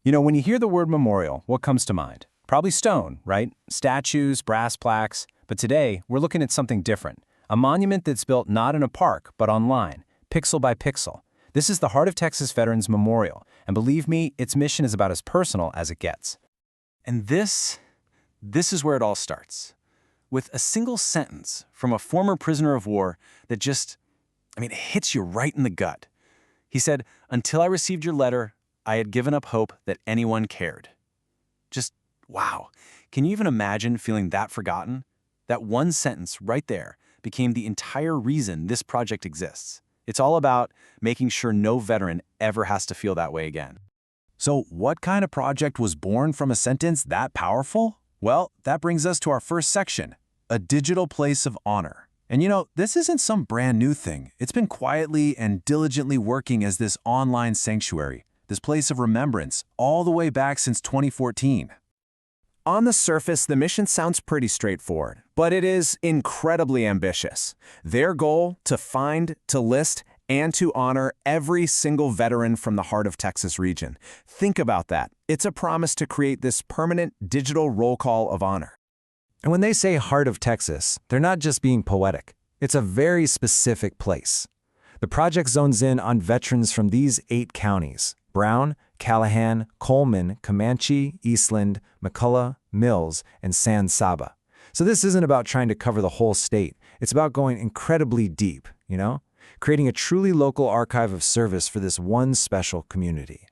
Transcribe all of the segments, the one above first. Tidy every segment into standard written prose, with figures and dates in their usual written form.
You know, when you hear the word memorial, what comes to mind? Probably stone, right? Statues, brass plaques. But today, we're looking at something different. A monument that's built not in a park, but online, pixel by pixel. This is the Heart of Texas Veterans Memorial, and believe me, its mission is about as personal as it gets. And this is where it all starts. With a single sentence from a former prisoner of war that it hits you right in the gut. He said, "Until I received your letter, I had given up hope that anyone cared." Just, wow. Can you even imagine feeling that forgotten? That one sentence right there became the entire reason this project exists. It's all about making sure no veteran ever has to feel that way again. So, what kind of project was born from a sentence that powerful? Well, that brings us to our first section, a digital place of honor. And you know, this isn't some brand new thing. It's been quietly and diligently working as this online sanctuary, this place of remembrance, all the way back since 2014. On the surface, the mission sounds pretty straightforward, but it is incredibly ambitious. Their goal: to find, to list, and to honor every single veteran from the Heart of Texas region. Think about that. It's a promise to create this permanent digital roll call of honor. And when they say Heart of Texas, they're not just being poetic. It's a very specific place. The project zones in on veterans from these 8 counties: Brown, Callahan, Coleman, Comanche, Eastland, McCullough, Mills, and San Saba. So this isn't about trying to cover the whole state. It's about going incredibly deep, creating a truly local archive of service for this one special community.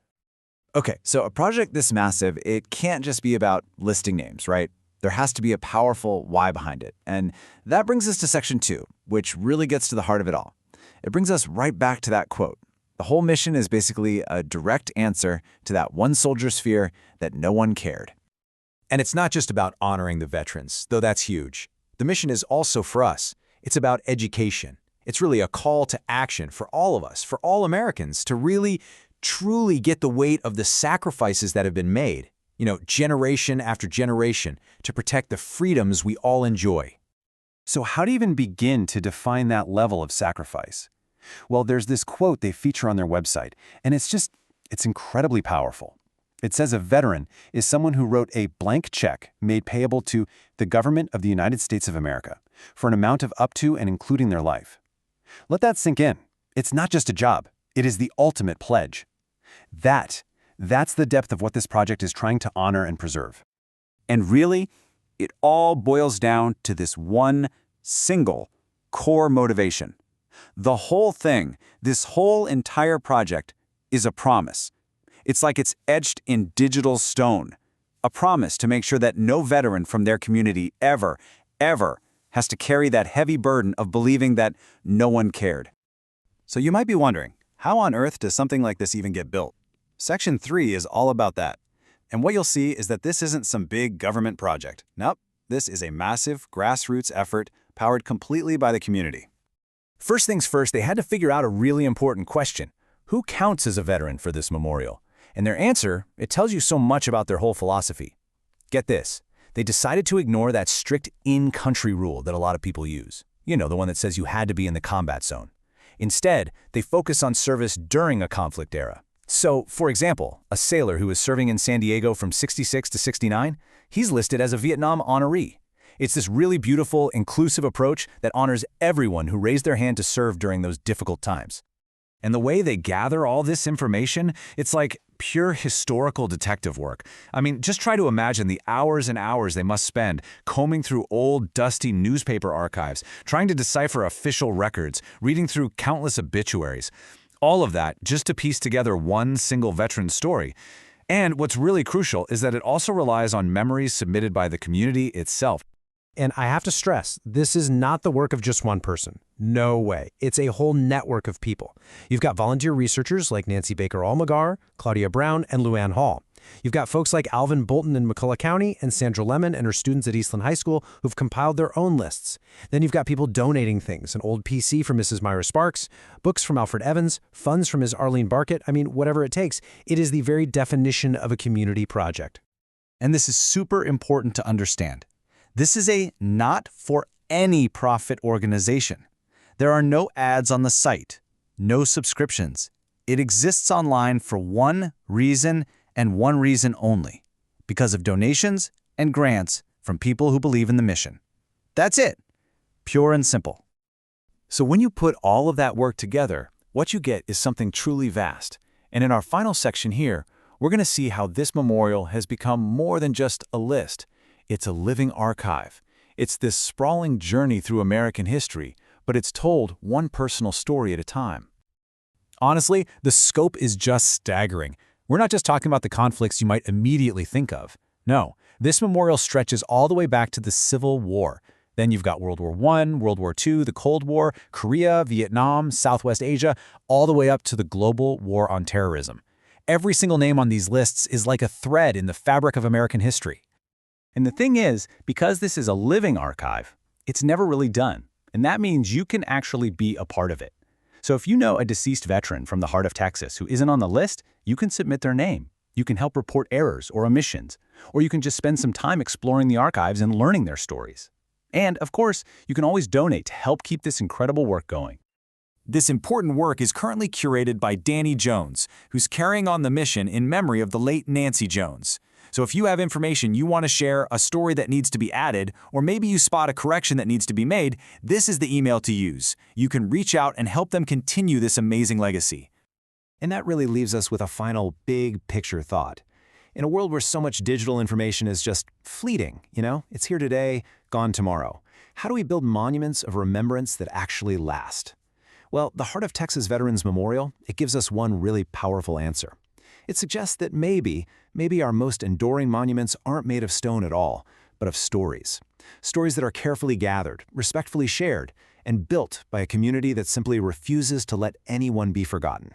Okay, so a project this massive, it can't just be about listing names, right? There has to be a powerful why behind it. And that brings us to section 2, which really gets to the heart of it all. It brings us right back to that quote. The whole mission is basically a direct answer to that one soldier's fear that no one cared. And it's not just about honoring the veterans, though that's huge. The mission is also for us. It's about education. It's really a call to action for all of us, for all Americans, to really, truly get the weight of the sacrifices that have been made, generation after generation, to protect the freedoms we all enjoy. So how do you even begin to define that level of sacrifice? Well, there's this quote they feature on their website, and it's incredibly powerful. It says a veteran is someone who wrote a blank check made payable to the government of the United States of America for an amount of up to and including their life. Let that sink in. It's not just a job. It is the ultimate pledge. That's the depth of what this project is trying to honor and preserve. And really, it all boils down to this one single core motivation. The whole thing, this whole entire project, is a promise. It's like it's etched in digital stone. A promise to make sure that no veteran from their community ever has to carry that heavy burden of believing that no one cared. So you might be wondering, how on earth does something like this even get built? Section 3 is all about that. And what you'll see is that this isn't some big government project. Nope, this is a massive grassroots effort powered completely by the community. First things first, they had to figure out a really important question. Who counts as a veteran for this memorial? And their answer, it tells you so much about their whole philosophy. Get this. They decided to ignore that strict in-country rule that a lot of people use. The one that says you had to be in the combat zone. Instead, they focus on service during a conflict era. So, for example, a sailor who was serving in San Diego from '66 to '69, he's listed as a Vietnam honoree. It's this really beautiful, inclusive approach that honors everyone who raised their hand to serve during those difficult times. And the way they gather all this information, it's like pure historical detective work. Just try to imagine the hours and hours they must spend combing through old, dusty newspaper archives, trying to decipher official records, reading through countless obituaries. All of that just to piece together one single veteran's story. And what's really crucial is that it also relies on memories submitted by the community itself. And I have to stress, this is not the work of just one person. No way. It's a whole network of people. You've got volunteer researchers like Nancy Baker-Almagar, Claudia Brown, and Luann Hall. You've got folks like Alvin Bolton in McCullough County and Sandra Lemon and her students at Eastland High School who've compiled their own lists. Then you've got people donating things, an old PC from Mrs. Myra Sparks, books from Alfred Evans, funds from Ms. Arlene Barkett. Whatever it takes. It is the very definition of a community project. And this is super important to understand. This is a not-for-any-profit organization. There are no ads on the site, no subscriptions. It exists online for one reason and one reason only: because of donations and grants from people who believe in the mission. That's it. Pure and simple. So when you put all of that work together, what you get is something truly vast. And in our final section here, we're going to see how this memorial has become more than just a list. It's a living archive. It's this sprawling journey through American history, but it's told one personal story at a time. Honestly, the scope is just staggering. We're not just talking about the conflicts you might immediately think of. No, this memorial stretches all the way back to the Civil War. Then you've got World War I, World War II, the Cold War, Korea, Vietnam, Southwest Asia, all the way up to the global war on terrorism. Every single name on these lists is like a thread in the fabric of American history. And the thing is, because this is a living archive, it's never really done. And that means you can actually be a part of it. So if you know a deceased veteran from the heart of Texas who isn't on the list, you can submit their name. You can help report errors or omissions, or you can just spend some time exploring the archives and learning their stories. And, of course, you can always donate to help keep this incredible work going. This important work is currently curated by Danny Jones, who's carrying on the mission in memory of the late Nancy Jones. So if you have information you want to share, a story that needs to be added, or maybe you spot a correction that needs to be made, this is the email to use. You can reach out and help them continue this amazing legacy. And that really leaves us with a final big picture thought. In a world where so much digital information is just fleeting, it's here today, gone tomorrow. How do we build monuments of remembrance that actually last? Well, the Heart of Texas Veterans Memorial, it gives us one really powerful answer. It suggests that maybe our most enduring monuments aren't made of stone at all, but of stories. Stories that are carefully gathered, respectfully shared, and built by a community that simply refuses to let anyone be forgotten.